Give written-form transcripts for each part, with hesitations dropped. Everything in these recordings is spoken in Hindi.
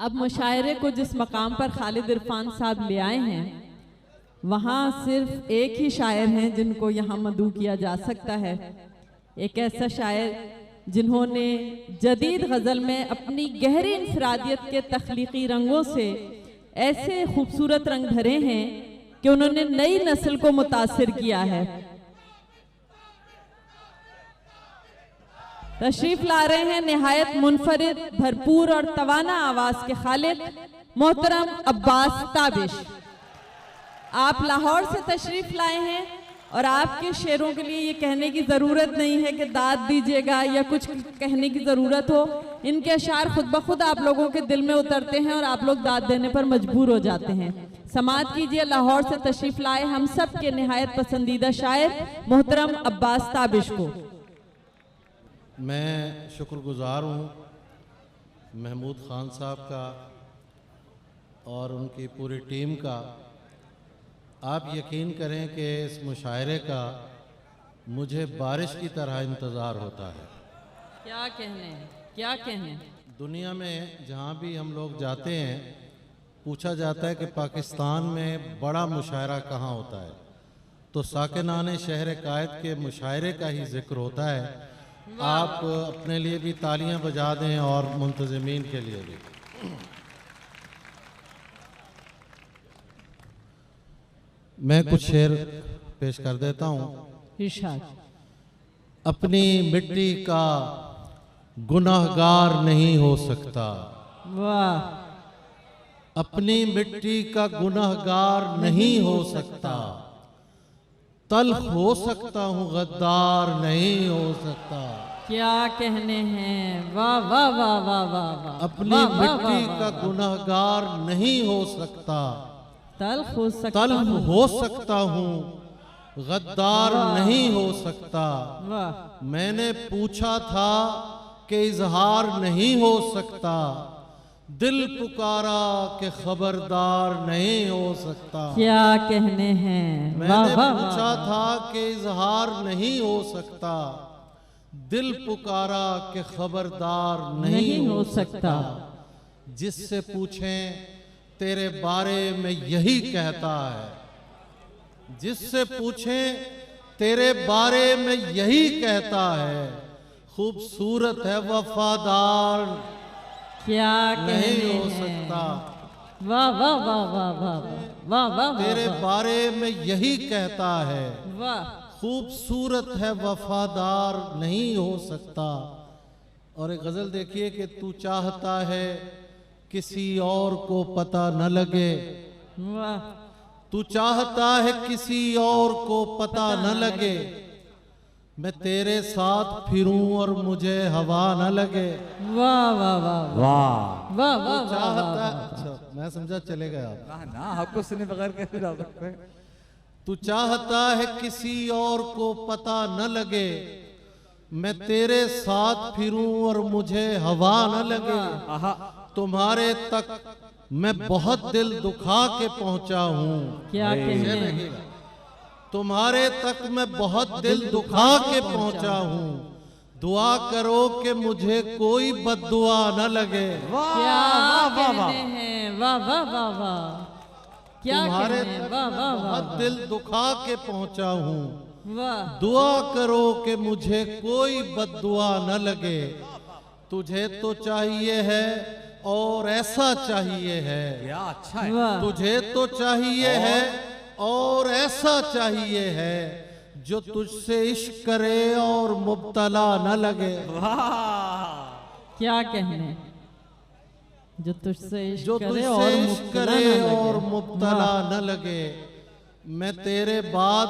अब मुशायरे को जिस मकाम पर खालिद इरफान साहब ले आए हैं, वहाँ सिर्फ एक ही शायर हैं जिनको यहाँ मदू किया जा सकता है। एक ऐसा शायर जिन्होंने जदीद गज़ल में अपनी गहरी इंफरादियत के तख्लीकी रंगों से ऐसे खूबसूरत रंग भरे हैं कि उन्होंने नई नस्ल को मुतासिर किया है। तशरीफ ला रहे हैं निहायत मुनफरिद, भरपूर और तवाना आवाज के खालिद मोहतरम अब्बास ताबिश। आप लाहौर से तशरीफ लाए हैं और आपके शेरों के लिए ये कहने की ज़रूरत नहीं है कि दाद दीजिएगा या कुछ कहने की ज़रूरत हो। इनके अशार खुद ब खुद आप लोगों के दिल में उतरते हैं और आप लोग दाद देने पर मजबूर हो जाते हैं। समाअत कीजिए लाहौर से तशरीफ लाए हम सब के निहायत पसंदीदा शायर मोहतरम अब्बास ताबिश को। मैं शुक्रगुज़ार हूँ महमूद ख़ान साहब का और उनकी पूरी टीम का। आप यकीन करें कि इस मुशायरे का मुझे बारिश की तरह इंतज़ार होता है। क्या कहने, क्या कहने। दुनिया में जहाँ भी हम लोग जाते हैं पूछा जाता है कि पाकिस्तान में बड़ा मुशायरा कहाँ होता है, तो साकिनाने शहर कायद के मुशायरे का ही जिक्र होता है। आप अपने लिए भी तालियां बजा दें और मुंतज़िमीन के लिए भी। मैं कुछ शेर पेश कर देता हूँ। इरशाद। अपनी मिट्टी का गुनाहगार नहीं हो सकता, वाह। अपनी मिट्टी का गुनाहगार नहीं हो सकता, तल्ख हो सकता हूँ गद्दार नहीं हो सकता। क्या कहने हैं, वाह वाह वाह वाह वाह वाह। अपनी मिट्टी का गुनाहगार नहीं हो सकता, तल्ख हो सकता, तल्ख हो सकता हूँ गद्दार नहीं हो सकता। वाह। मैंने पूछा था कि इजहार नहीं हो सकता, दिल पुकारा कि खबरदार नहीं हो सकता। क्या कहने हैं, मैंने पूछा था कि इजहार नहीं हो सकता, दिल पुकारा कि खबरदार नहीं हो सकता। जिससे पूछें तेरे बारे में यही कहता है, जिससे पूछें तेरे बारे में यही कहता है, खूबसूरत है वफादार क्या नहीं हो सकता। वाह वाह वाह वाह वाह वाह वाह। तेरे बारे में यही कहता है, वाह। खूबसूरत है वफादार नहीं हो सकता। और एक गजल देखिए कि तू चाहता है किसी और को पता न लगे, वाह। तू चाहता है किसी और को पता न लगे, मैं तेरे साथ फिरूं और मुझे हवा न लगे। वाह वाह वाह वाह वाह वाह। चाहता, अच्छा मैं समझा चले गया ना, आपको सुने बगैर कैसे जा सकते हैं। तू चाहता है किसी और को पता न लगे, मैं तेरे साथ फिरूं और मुझे हवा न लगे। तुम्हारे तक मैं बहुत दिल दुखा के पहुंचा हूं। क्या कहने, तुम्हारे तक मैं बहुत दिल दुखा के पहुंचा हूँ, दुआ करो कि मुझे कोई बद्दुआ न लगे। क्या कहने हैं, वाह वाह वाह वाह। क्या तुम्हारे कहने, तक वाह वाह वाह बहुत दिल दुखा के पहुंचा हूँ, वाह। दुआ करो कि मुझे कोई बद्दुआ न लगे। तुझे तो चाहिए है और ऐसा चाहिए है, क्या अच्छा है। वाह। तुझे तो चाहिए है और ऐसा चाहिए है, जो तुझसे इश्क करे और मुब्तला न लगे। क्या कहने, जो तुझसे इश्क जो करे और तुझसे इश्क मुब्तला करे न लगे। और मुब्तला न लगे। मैं तेरे बाद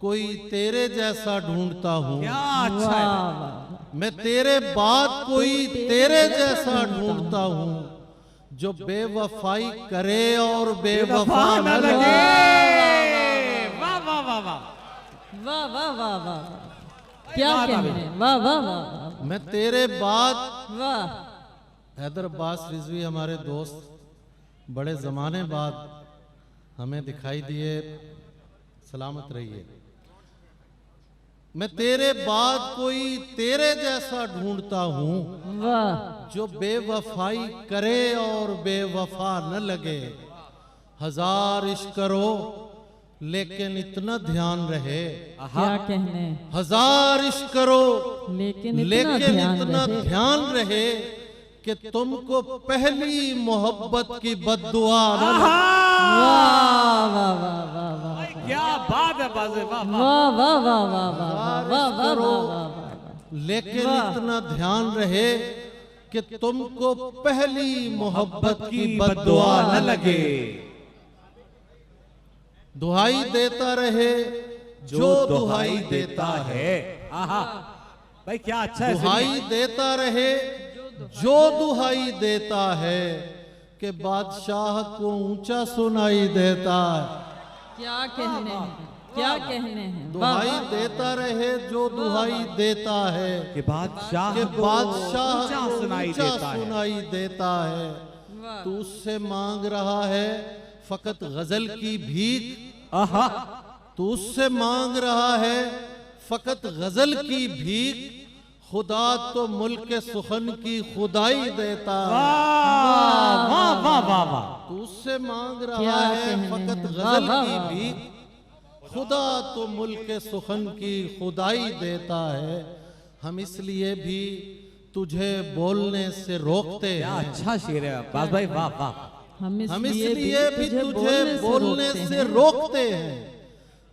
कोई तेरे जैसा ढूंढता हूँ, क्या अच्छा है। वाह वाह। मैं तेरे बाद कोई तेरे जैसा ढूंढता हूँ, जो बेवफाई करे और बेवफा न लगे। वाह वाह वाह वाह। वाह वाह वाह वाह। क्या कहने, वाह वाह वाह मैं तेरे बाद, वाह। हैदर अब्बास रिजवी हमारे दोस्त बड़े ज़माने बाद हमें दिखाई दिए, सलामत रहिए। मैं तेरे बाद कोई तेरे जैसा ढूंढता हूँ वाह जो बेवफाई करे और बेवफा न लगे। हजार इश्क करो लेकिन इतना ध्यान रहे, क्या कहने, हजार इश्क करो लेकिन लेकिन इतना इतना ध्यान रहे। ध्यान रहे कि तुमको पहली मोहब्बत की बद्दुआ न लगे। वाह वाह वाह वाह वाह क्या बात है बाजे, वाह वाह। वाह वाह वाह वाह वाह हजार वाह इश्क वाह करो वाह लेकिन वाह। इतना ध्यान रहे कि तुमको पहली मोहब्बत की बद्दुआ न लगे। दुहाई देता रहे जो दुहाई देता है, आहा भाई क्या अच्छा है। दुहाई देता रहे जो दुहाई देता है कि बादशाह को ऊंचा सुनाई देता है। क्या कहने हैं, क्या कहने हैं, दुहाई वाह देता रहे जो दुहाई देता है कि बादशाह कि को बादशाह ऊंचा को सुनाई ऊंचा देता है। सुनाई देता है। वाह। तू उससे मांग रहा है फकत गजल की भीख, आहा तू उससे मांग रहा है फकत गजल की भीख, खुदा तो मुल्क सुखन की खुदाई देता है। वाह वाह वाह वाह वाह। तू उससे मांग क्या रहा है कहने फकत हैं, गजल वाह, की वाह, भीख, खुदा तो मुल्क सुखन की खुदाई देता है। हम इसलिए भी तुझे बोलने से रोकते क्या हैं, अच्छा शेर है अब्बास भाई, वाह वाह। हम इसलिए भी तुझे बोलने से रोकते हैं।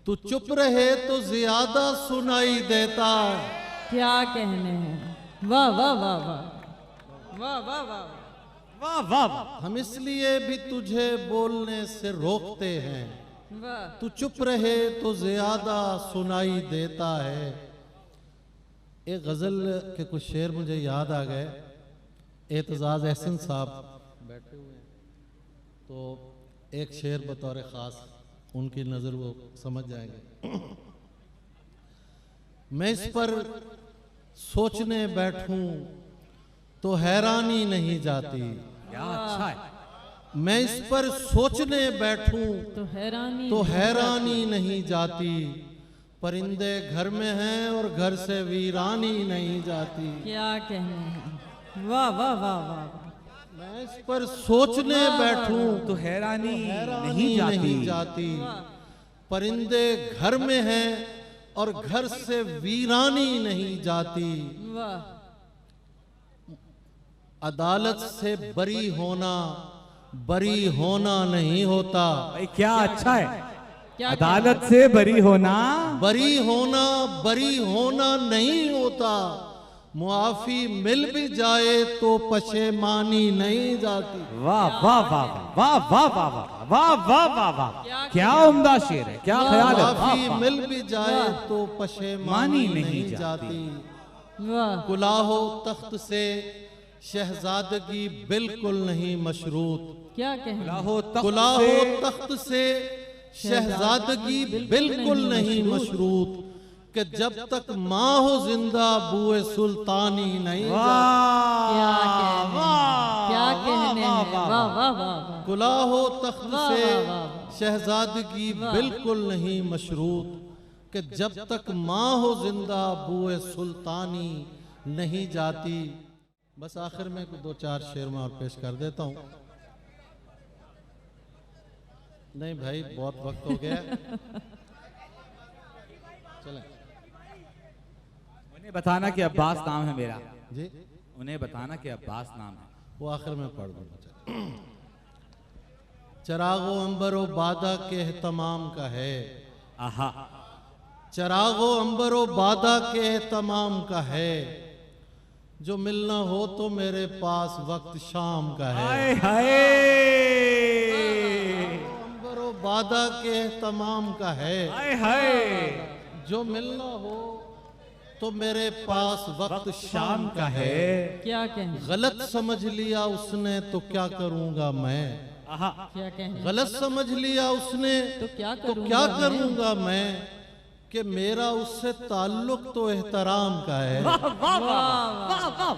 तू चुप रहे तो ज्यादा सुनाई देता है। क्या कहने हैं, वाह वाह वाह वाह वाह वाह वाह वाह वाह वाह। हम इसलिए भी तुझे बोलने से रोकते हैं। वाह। तू चुप रहे तो ज्यादा सुनाई देता है। एक गजल के कुछ शेर मुझे याद आ गए। एतजाज एहसन साहब बैठे हुए हैं, तो एक शेर बतौर खास उनकी नजर वो समझ जाएंगे। मैं इस पर सोचने बैठूं तो हैरानी नहीं जाती, क्या अच्छा है। मैं इस पर सोचने बैठूं तो हैरानी नहीं जाती। परिंदे घर में हैं और घर से वीरानी नहीं जाती। क्या कहने हैं, वाह वाह वाह वाह वाह। मैं इस पर सोचने बैठूं तो हैरानी हैरानी नहीं जाती। परिंदे घर में हैं और घर से वीरानी नहीं जाती। वाह। अदालत से बरी होना नहीं होता। भाई क्या अच्छा है। क्या अदालत से बरी होना बरी होना नहीं होता। मुआफी मिल भी जाए तो पशेमानी नहीं जाती। वाह वाह वाह वाह वाह वाह वाह वाह वाह वाह वाह। क्या उम्दा शेर है, क्या ख्याल है। वाह, मुआफी वाह। मिल भी जाए तो पशेमानी नहीं जाती। वाह। कुलाहो तख्त से शहजादगी बिल्कुल नहीं मशरूत। क्या कहने, कुलाहो तख्त से शहजादगी बिल्कुल नहीं मशरूत कि जब तक माँ हो जिंदा बुए सुल्तानी नहीं जाती। क्या कहने हैं, वाह वाह वाह वाह। कुलाहो तख्त वाह, से वाह, वाह। शहजादगी बिल्कुल नहीं मशरूत कि जब तक माँ हो जिंदा बुए सुल्तानी नहीं जाती। बस आखिर में दो चार शेर में और पेश कर देता हूँ। नहीं भाई बहुत वक्त हो गया, चलें। उन्हें बताना कि अब्बास नाम है मेरा। जी उन्हें बताना कि अब्बास नाम है। वो आखिर में पढ़ दूंगा। चरागो अंबरो बादा के एहतमाम का है। आहा चरागो अंबरो बादा के एहतमाम का है। जो मिलना हो तो मेरे पास वक्त शाम का है। हाय हाय। अंबरो बादा के एहतमाम का है। हाय हाय। जो मिलना हो तो मेरे पास वक्त शाम का है। क्या कहने, गलत समझ लिया उसने तो क्या करूंगा मैं। आहा क्या कहने, गलत समझ लिया उसने तो क्या तो क्या करूंगा मैं कि मेरा उससे ताल्लुक तो एहतराम का है। वाह वाह वाह वाह वाह।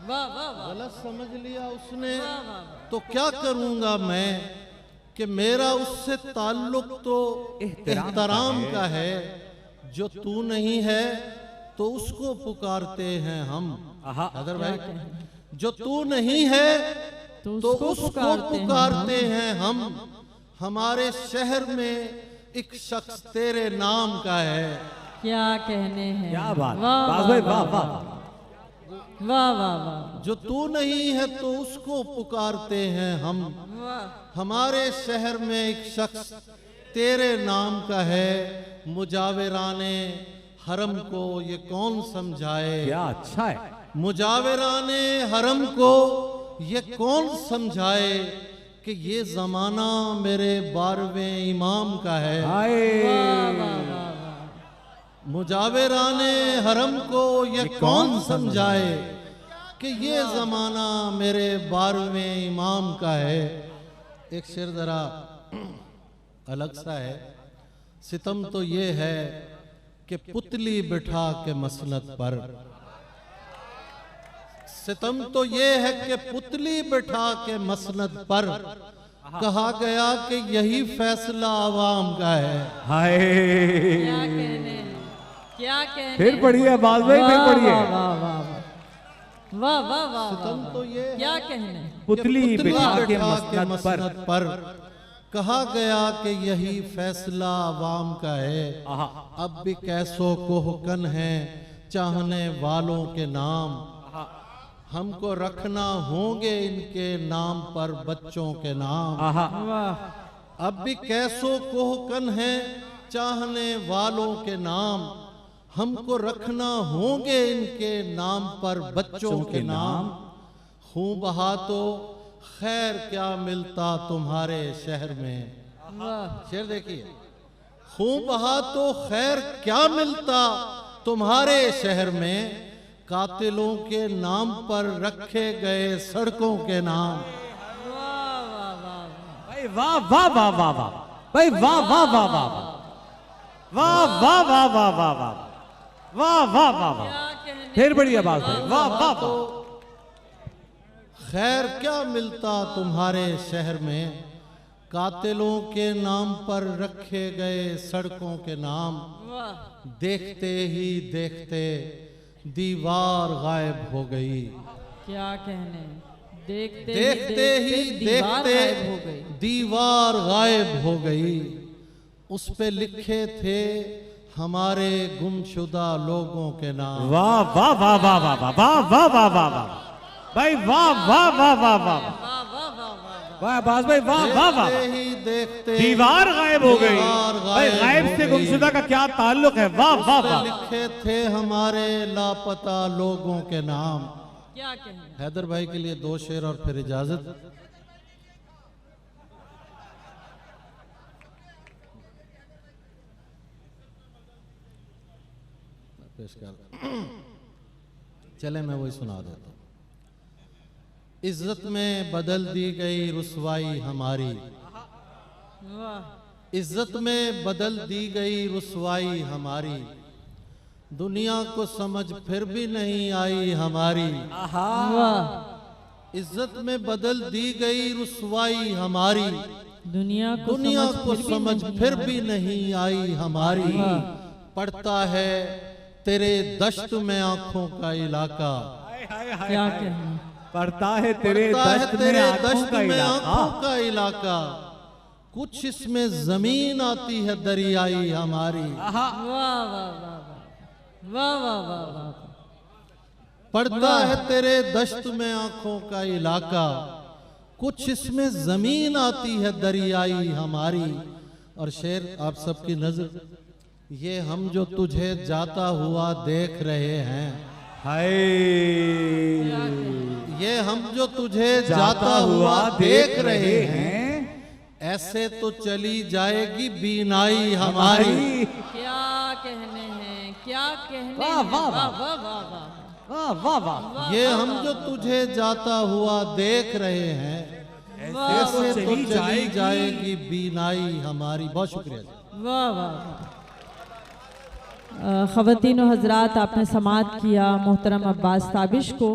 वाह वाह वाह। गलत समझ लिया उसने तो क्या करूंगा मैं कि मेरा उससे ताल्लुक तो एहतराम का है। जो तू नहीं है तो उसको पुकारते हैं हम। हैदर भाई, जो तू नहीं है तो उसको पुकारते हैं हम। हमारे शहर में एक शख्स तेरे नाम का है। क्या कहने हैं, क्या बात, वाह बास वाह भाई, वाह वाह वाह वाह वाह वाह, जो तू नहीं है तो उसको पुकारते हैं हम। वाह। हमारे शहर में एक शख्स तेरे नाम का है। मुजाविराने हरम को ये कौन समझाए। क्या अच्छा है। मुजाविराने हरम को ये कौन समझाए कि ये जमाना मेरे 12वें इमाम का है। मुजाविराने हरम को ये कौन समझाए कि ये जमाना मेरे 12वें इमाम का है। एक शेर जरा अलग सा है। सितम तो ये है कि पुतली बिठा के मसनद पर। सितम तो ये है कि पुतली बिठा के मसनद पर कहा गया कि यही फैसला आवाम का है। हाय, क्या कहने हैं, क्या कहने, फिर पढ़िए बास भाई, फिर पढ़िए। वाह वाह वाह वाह वाह वाह, सितम तो ये है क्या कहने, पुतली बिठा के के मसनद पर कहा गया कि यही फैसला आवाम का है। अब भी कैसो कोहकन है चाहने वालों के नाम। हमको रखना होंगे इनके नाम पर बच्चों के नाम। वाह। अब भी कैसो कोहकन है चाहने वालों के नाम। हमको रखना होंगे इनके नाम पर बच्चों के नाम। खून बहा तो खैर क्या मिलता तुम्हारे शहर में। शेर देखिए, खून बहा तो खैर क्या मिलता तुम्हारे शहर में। कातिलों के नाम पर रखे गए सड़कों के नाम। भाई वाह वाह वाह वाह वाह, भाई वाह वाह वाह वाह वाह वाह वाह वाह वाह वाह वाह वाह वाह वाह, फिर बढ़िया बात है। वाह वाह तो खैर क्या मिलता तुम्हारे शहर में। कातिलों के नाम पर रखे गए सड़कों के नाम। देखते ही देखते दीवार गायब हो गई। क्या कहने, देखते ही दीवार देखते गायब हो गई। दीवार गायब हो गई। उस पे लिखे थे हमारे गुमशुदा लोगों के नाम। वाह वाह वाह वाह वाह वाह वाह वाह वाह वाह वाह, भाई वाह वाह वाह वाह वाह वाह बास भाई, वाह वाह वाह। ही देखते दीवार गायब हो गई। भाई गायब हो से गई। गुमशुदा का क्या ताल्लुक है। वाह वाह वाह। लिखे थे हमारे लापता लोगों के नाम। क्या कहने, हैदर भाई के लिए 2 शेर और फिर इजाजत। पेश कर चले, मैं वही सुना देता हूं। इज्जत में बदल दी गई रुसवाई हमारी। इज्जत में बदल दी गई रुसवाई हमारी। दुनिया को समझ फिर भी नहीं आई हमारी। इज्जत में बदल दी गई रुसवाई हमारी। दुनिया को समझ फिर भी नहीं आई हमारी। पड़ता है तेरे दश्त में आंखों का इलाका। क्या कहने, पड़ता है तेरे दश्त में आंखों का इलाका। कुछ इसमें जमीन आती है दरियाई हमारी। वाह वाह वाह वाह वाह वाह वाह। पड़ता है तेरे दश्त में आंखों का इलाका। कुछ इसमें जमीन आती है दरियाई हमारी। और शेर आप सबकी नजर, ये हम जो तुझे जाता हुआ देख रहे हैं। हाय, ये हम जो तुझे जाता हुआ देख रहे हैं। ऐसे तो चली जाएगी बीनाई हमारी। क्या कहने हैं, क्या कहने, वाह वाह वाह वाह वाह वाह वाह वाह वाह। ये हम जो तुझे जाता हुआ देख रहे हैं। ऐसे तो चली जाएगी बीनाई हमारी। बहुत शुक्रिया। वाह वाह। ख़वातीन व हज़रात, आपने समाअत किया मोहतरम अब्बास ताबिश को।